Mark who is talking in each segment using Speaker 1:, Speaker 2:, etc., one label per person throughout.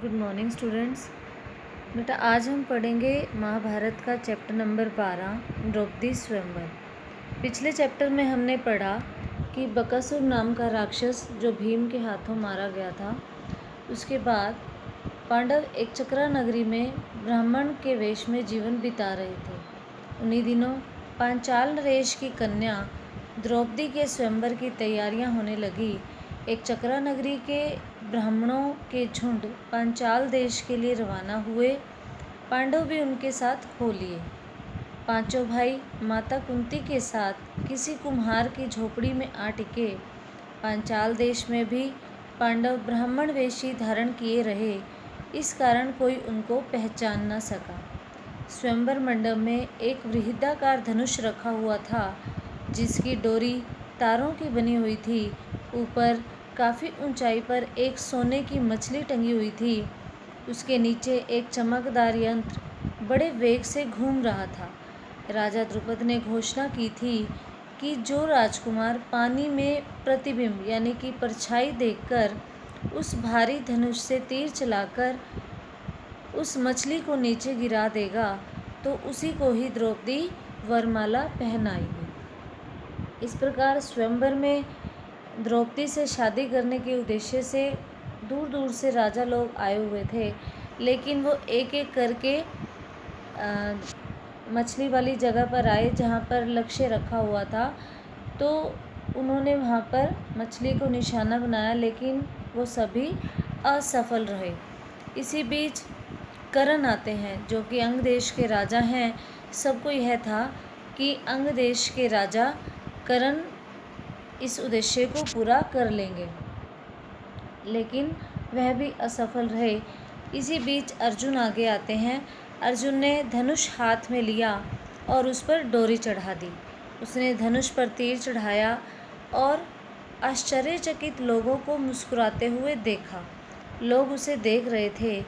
Speaker 1: Good morning students. बेटा आज हम पढ़ेंगे महाभारत का चैप्टर नंबर 12 द्रौपदी स्वयंवर। पिछले चैप्टर में हमने पढ़ा कि बकासुर नाम का राक्षस जो भीम के हाथों मारा गया था, उसके बाद पांडव एक चक्रा नगरी में ब्राह्मण के वेश में जीवन बिता रहे थे। उन्हीं दिनों पांचाल नरेश की कन्या द्रौपदी के स्वयंवर की तैयारियां होने लगी। एक चक्रा नगरी के ब्राह्मणों के झुंड पांचाल देश के लिए रवाना हुए। पांडव भी उनके साथ हो लिए। पांचों भाई माता कुंती के साथ किसी कुम्हार की झोपड़ी में आ टिके। पांचाल देश में भी पांडव ब्राह्मण वेशी धारण किए रहे, इस कारण कोई उनको पहचान न सका। स्वयंवर मंडप में एक वृहदाकार धनुष रखा हुआ था, जिसकी डोरी तारों की बनी हुई थी। ऊपर काफ़ी ऊंचाई पर एक सोने की मछली टंगी हुई थी। उसके नीचे एक चमकदार यंत्र बड़े वेग से घूम रहा था। राजा द्रुपद ने घोषणा की थी कि जो राजकुमार पानी में प्रतिबिंब यानी कि परछाई देखकर उस भारी धनुष से तीर चलाकर उस मछली को नीचे गिरा देगा, तो उसी को ही द्रौपदी वरमाला पहनाएगी। इस प्रकार स्वयंवर में द्रौपदी से शादी करने के उद्देश्य से दूर दूर से राजा लोग आए हुए थे, लेकिन वो एक एक करके मछली वाली जगह पर आए जहाँ पर लक्ष्य रखा हुआ था। तो उन्होंने वहाँ पर मछली को निशाना बनाया, लेकिन वो सभी असफल रहे। इसी बीच कर्ण आते हैं, जो कि अंग देश के राजा हैं। सबको यह था कि अंग देश के राजा कर्ण इस उद्देश्य को पूरा कर लेंगे, लेकिन वह भी असफल रहे। इसी बीच अर्जुन आगे आते हैं। अर्जुन ने धनुष हाथ में लिया और उस पर डोरी चढ़ा दी। उसने धनुष पर तीर चढ़ाया और आश्चर्यचकित लोगों को मुस्कुराते हुए देखा। लोग उसे देख रहे थे।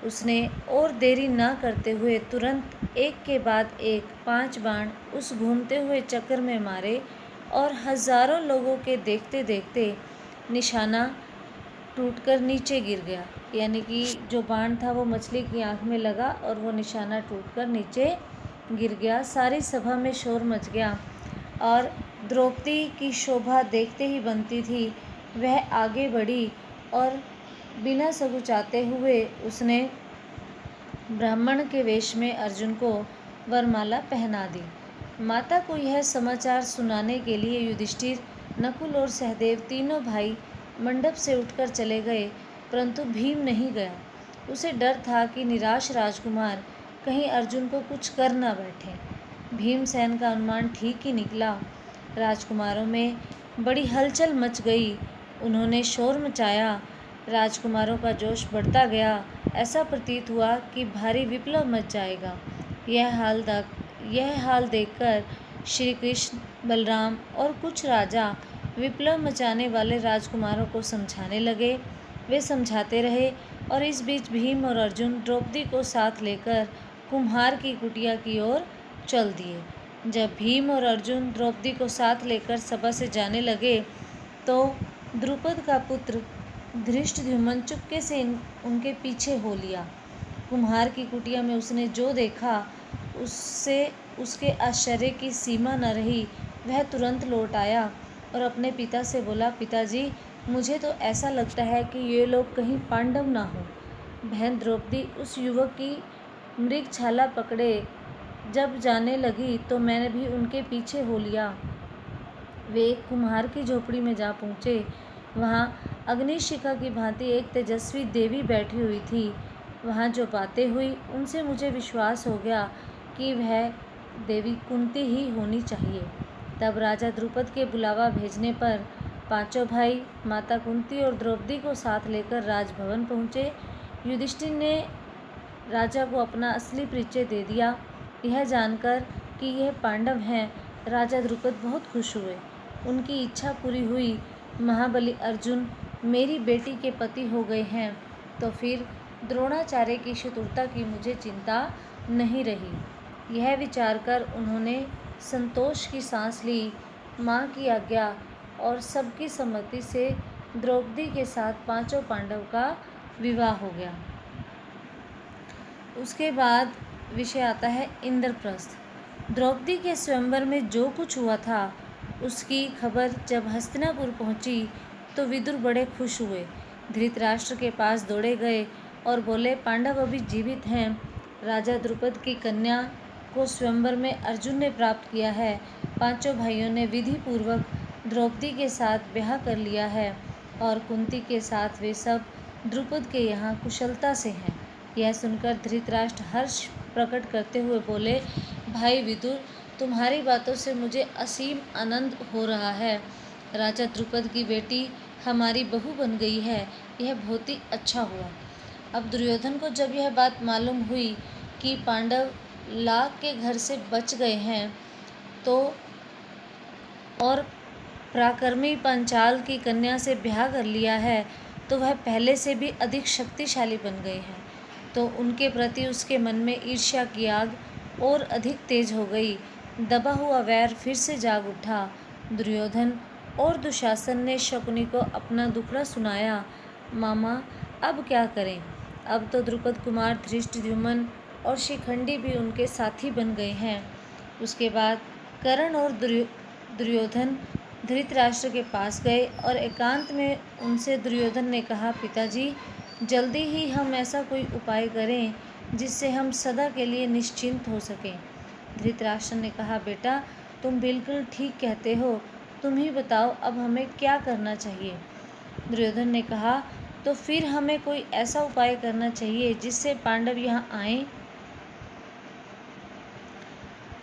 Speaker 1: उसने और देरी न करते हुए तुरंत एक के बाद एक 5 बाण उस घूमते हुए चक्र में मारे और हजारों लोगों के देखते देखते निशाना टूटकर नीचे गिर गया। यानी कि जो बाण था वो मछली की आंख में लगा और वो निशाना टूटकर नीचे गिर गया। सारी सभा में शोर मच गया और द्रौपदी की शोभा देखते ही बनती थी। वह आगे बढ़ी और बिना सकुचाते हुए उसने ब्राह्मण के वेश में अर्जुन को वरमाला पहना दी। माता को यह समाचार सुनाने के लिए युधिष्ठिर, नकुल और सहदेव तीनों भाई मंडप से उठकर चले गए, परंतु भीम नहीं गया। उसे डर था कि निराश राजकुमार कहीं अर्जुन को कुछ कर न बैठे। भीमसेन का अनुमान ठीक ही निकला। राजकुमारों में बड़ी हलचल मच गई। उन्होंने शोर मचाया। राजकुमारों का जोश बढ़ता गया। ऐसा प्रतीत हुआ कि भारी विप्लव मच जाएगा। यह हाल देखकर श्री कृष्ण, बलराम और कुछ राजा विप्लव मचाने वाले राजकुमारों को समझाने लगे। वे समझाते रहे और इस बीच भीम और अर्जुन द्रौपदी को साथ लेकर कुम्हार की कुटिया की ओर चल दिए। जब भीम और अर्जुन द्रौपदी को साथ लेकर सभा से जाने लगे, तो द्रुपद का पुत्र धृष्टद्युम्न चुपके से उनके पीछे हो लिया। कुम्हार की कुटिया में उसने जो देखा, उससे उसके आश्चर्य की सीमा न रही। वह तुरंत लौट आया और अपने पिता से बोला, पिताजी, मुझे तो ऐसा लगता है कि ये लोग कहीं पांडव ना हो। बहन द्रौपदी उस युवक की मृगछाला पकड़े जब जाने लगी, तो मैंने भी उनके पीछे हो लिया। वे एक कुम्हार की झोपड़ी में जा पहुँचे। वहाँ अग्निशिखा की भांति एक तेजस्वी देवी बैठी हुई थी। वहाँ जो बातें हुई, उनसे मुझे विश्वास हो गया कि वह देवी कुंती ही होनी चाहिए। तब राजा द्रुपद के बुलावा भेजने पर पांचों भाई माता कुंती और द्रौपदी को साथ लेकर राजभवन पहुँचे। युधिष्ठिर ने राजा को अपना असली परिचय दे दिया। यह जानकर कि यह पांडव हैं, राजा द्रुपद बहुत खुश हुए। उनकी इच्छा पूरी हुई। महाबली अर्जुन मेरी बेटी के पति हो गए हैं, तो फिर द्रोणाचार्य की शत्रुता की मुझे चिंता नहीं रही। यह विचार कर उन्होंने संतोष की सांस ली। माँ की आज्ञा और सबकी सम्मति से द्रौपदी के साथ पांचों पांडव का विवाह हो गया। उसके बाद विषय आता है इंद्रप्रस्थ। द्रौपदी के स्वयंवर में जो कुछ हुआ था उसकी खबर जब हस्तिनापुर पहुंची तो विदुर बड़े खुश हुए। धृतराष्ट्र के पास दौड़े गए और बोले, पांडव अभी जीवित हैं। राजा द्रुपद की कन्या को स्वयंवर में अर्जुन ने प्राप्त किया है। पांचों भाइयों ने विधि पूर्वक द्रौपदी के साथ ब्याह कर लिया है और कुंती के साथ वे सब द्रुपद के यहाँ कुशलता से हैं। यह सुनकर धृतराष्ट्र हर्ष प्रकट करते हुए बोले, भाई विदुर, तुम्हारी बातों से मुझे असीम आनंद हो रहा है। राजा द्रुपद की बेटी हमारी बहू बन गई है, यह बहुत ही अच्छा हुआ। अब दुर्योधन को जब यह बात मालूम हुई कि पांडव लाख के घर से बच गए हैं तो और पराक्रमी पांचाल की कन्या से ब्याह कर लिया है तो वह पहले से भी अधिक शक्तिशाली बन गए हैं, तो उनके प्रति उसके मन में ईर्ष्या की आग और अधिक तेज हो गई। दबा हुआ वैर फिर से जाग उठा। दुर्योधन और दुशासन ने शकुनी को अपना दुखड़ा सुनाया। मामा, अब क्या करें? अब तो द्रुपद कुमार धृष्टद्युम्न और शिखंडी भी उनके साथी बन गए हैं। उसके बाद कर्ण और दुर्योधन धृतराष्ट्र के पास गए और एकांत में उनसे दुर्योधन ने कहा, पिताजी, जल्दी ही हम ऐसा कोई उपाय करें जिससे हम सदा के लिए निश्चिंत हो सकें। धृतराष्ट्र ने कहा, बेटा, तुम बिल्कुल ठीक कहते हो, तुम ही बताओ अब हमें क्या करना चाहिए। दुर्योधन ने कहा, तो फिर हमें कोई ऐसा उपाय करना चाहिए जिससे पांडव यहाँ आएं,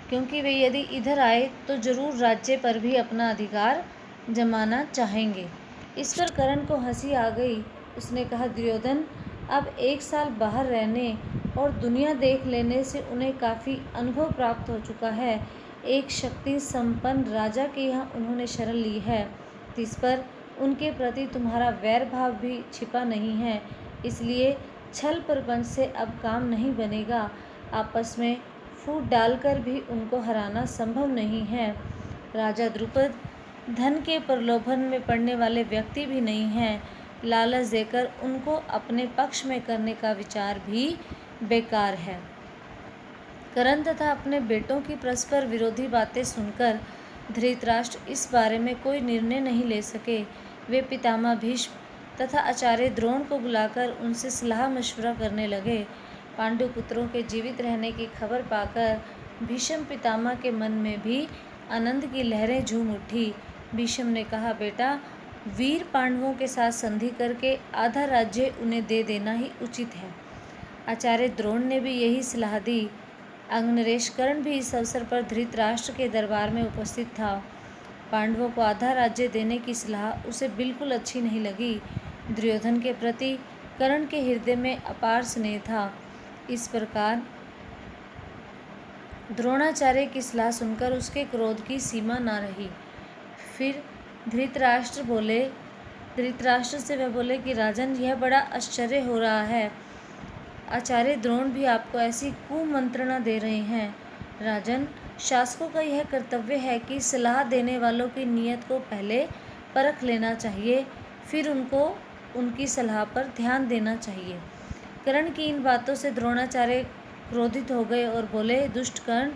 Speaker 1: क्योंकि वे यदि इधर आए तो जरूर राज्य पर भी अपना अधिकार जमाना चाहेंगे। इस पर कर्ण को हंसी आ गई। उसने कहा, दुर्योधन, अब 1 साल बाहर रहने और दुनिया देख लेने से उन्हें काफ़ी अनुभव प्राप्त हो चुका है। एक शक्ति संपन्न राजा के यहाँ उन्होंने शरण ली है, इस पर उनके प्रति तुम्हारा वैर भाव भी छिपा नहीं है, इसलिए छल प्रपंच से अब काम नहीं बनेगा। आपस में फूट डालकर भी उनको हराना संभव नहीं है। राजा द्रुपद धन के प्रलोभन में पड़ने वाले व्यक्ति भी नहीं हैं। लालच देकर उनको अपने पक्ष में करने का विचार भी बेकार है। कर्ण तथा अपने बेटों की परस्पर विरोधी बातें सुनकर धृतराष्ट्र इस बारे में कोई निर्णय नहीं ले सके। वे पितामह भीष्म तथा आचार्य द्रोण को बुलाकर उनसे सलाह मशवरा करने लगे। पांडु पुत्रों के जीवित रहने की खबर पाकर भीष्म पितामह के मन में भी आनंद की लहरें झूम उठी। भीष्म ने कहा, बेटा, वीर पांडवों के साथ संधि करके आधा राज्य उन्हें दे देना ही उचित है। आचार्य द्रोण ने भी यही सलाह दी। अंगनरेश कर्ण भी इस अवसर पर धृतराष्ट्र के दरबार में उपस्थित था। पांडवों को आधा राज्य देने की सलाह उसे बिल्कुल अच्छी नहीं लगी। दुर्योधन के प्रति कर्ण के हृदय में अपार स्नेह था। इस प्रकार द्रोणाचार्य की सलाह सुनकर उसके क्रोध की सीमा न रही। फिर धृतराष्ट्र से वह बोले कि राजन, यह बड़ा आश्चर्य हो रहा है। आचार्य द्रोण भी आपको ऐसी कुमंत्रणा दे रहे हैं। राजन, शासकों का यह कर्तव्य है कि सलाह देने वालों की नीयत को पहले परख लेना चाहिए, फिर उनको उनकी सलाह पर ध्यान देना चाहिए। कर्ण की इन बातों से द्रोणाचार्य क्रोधित हो गए और बोले, दुष्ट कर्ण,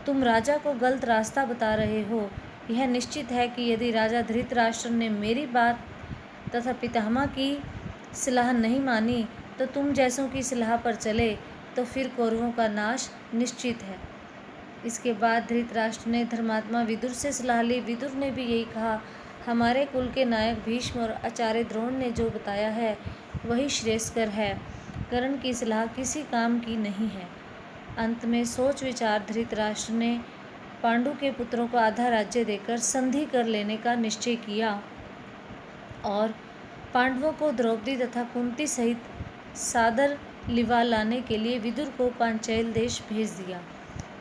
Speaker 1: तुम राजा को गलत रास्ता बता रहे हो। यह निश्चित है कि यदि राजा धृतराष्ट्र ने मेरी बात तथा पितामह की सलाह नहीं मानी तो तुम जैसों की सलाह पर चले तो फिर कौरवों का नाश निश्चित है। इसके बाद धृतराष्ट्र ने धर्मात्मा विदुर से सलाह ली। विदुर ने भी यही कहा, हमारे कुल के नायक भीष्म और आचार्य द्रोण ने जो बताया है वही श्रेयस्कर है। कर्ण की सलाह किसी काम की नहीं है। अंत में सोच विचार धृतराष्ट्र ने पांडु के पुत्रों को आधा राज्य देकर संधि कर लेने का निश्चय किया और पांडवों को द्रौपदी तथा कुंती सहित सादर लिवा लाने के लिए विदुर को पांचाल देश भेज दिया।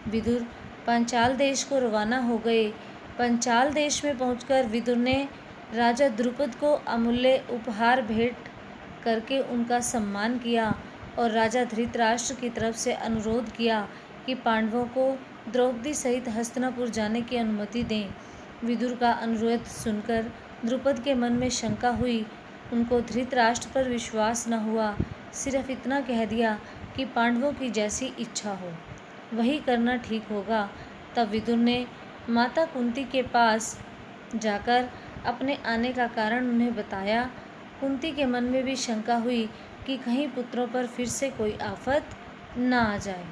Speaker 1: विदुर पांचाल देश को रवाना हो गए। पांचाल देश में पहुंचकर विदुर ने राजा द्रुपद को अमूल्य उपहार भेंट करके उनका सम्मान किया और राजा धृतराष्ट्र की तरफ से अनुरोध किया कि पांडवों को द्रौपदी सहित हस्तिनापुर जाने की अनुमति दें। विदुर का अनुरोध सुनकर द्रुपद के मन में शंका हुई। उनको धृतराष्ट्र पर विश्वास न हुआ। सिर्फ इतना कह दिया, कि पांडवों की जैसी इच्छा हो वही करना ठीक होगा। तब विदुर ने माता कुंती के पास जाकर अपने आने का कारण उन्हें बताया। कुंती के मन में भी शंका हुई कि कहीं पुत्रों पर फिर से कोई आफत न आ जाए।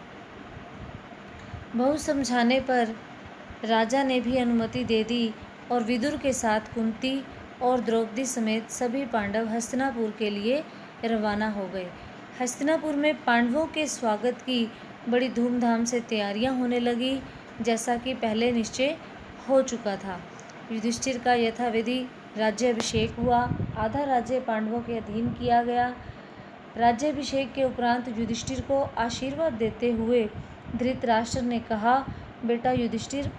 Speaker 1: बहुत समझाने पर राजा ने भी अनुमति दे दी और विदुर के साथ कुंती और द्रौपदी समेत सभी पांडव हस्तिनापुर के लिए रवाना हो गए। हस्तिनापुर में पांडवों के स्वागत की बड़ी धूमधाम से तैयारियां होने लगी, जैसा कि पहले निश्चय हो चुका था। युधिष्ठिर का यथाविधि राज्याभिषेक हुआ। आधा राज्य पांडवों के अधीन किया गया। राज्याभिषेक के उपरांत युधिष्ठिर को आशीर्वाद देते हुए धृतराष्ट्र ने कहा, बेटा युधिष्ठिर,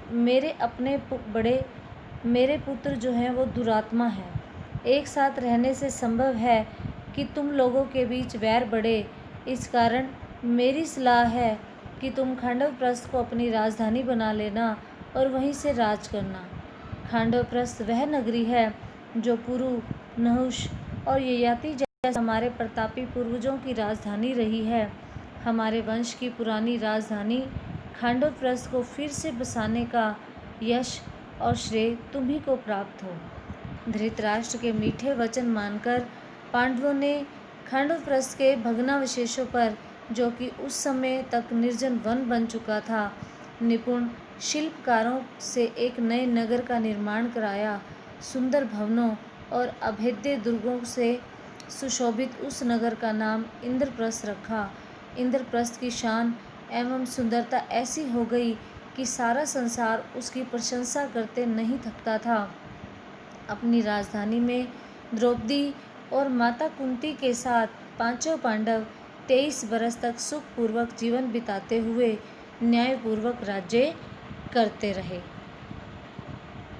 Speaker 1: मेरे पुत्र जो हैं वो दुरात्मा हैं। एक साथ रहने से संभव है कि तुम लोगों के बीच वैर बढ़े। इस कारण मेरी सलाह है कि तुम खांडवप्रस्थ को अपनी राजधानी बना लेना और वहीं से राज करना। खांडवप्रस्थ वह नगरी है जो पुरु, नहुष और ययाति जैसे हमारे प्रतापी पूर्वजों की राजधानी रही है। हमारे वंश की पुरानी राजधानी खांडवप्रस्थ को फिर से बसाने का यश और श्रेय तुम्ही को प्राप्त हो। धृतराष्ट्र के मीठे वचन मानकर पांडवों ने खांडवप्रस्थ के भग्नावशेषों पर, जो कि उस समय तक निर्जन वन बन चुका था, निपुण शिल्पकारों से एक नए नगर का निर्माण कराया। सुंदर भवनों और अभेद्य दुर्गों से सुशोभित उस नगर का नाम इंद्रप्रस्थ रखा। इंद्रप्रस्थ की शान एवं सुंदरता ऐसी हो गई कि सारा संसार उसकी प्रशंसा करते नहीं थकता था। अपनी राजधानी में द्रौपदी और माता कुंती के साथ पांचों पांडव 23 बरस तक सुखपूर्वक जीवन बिताते हुए न्यायपूर्वक राज्य करते रहे।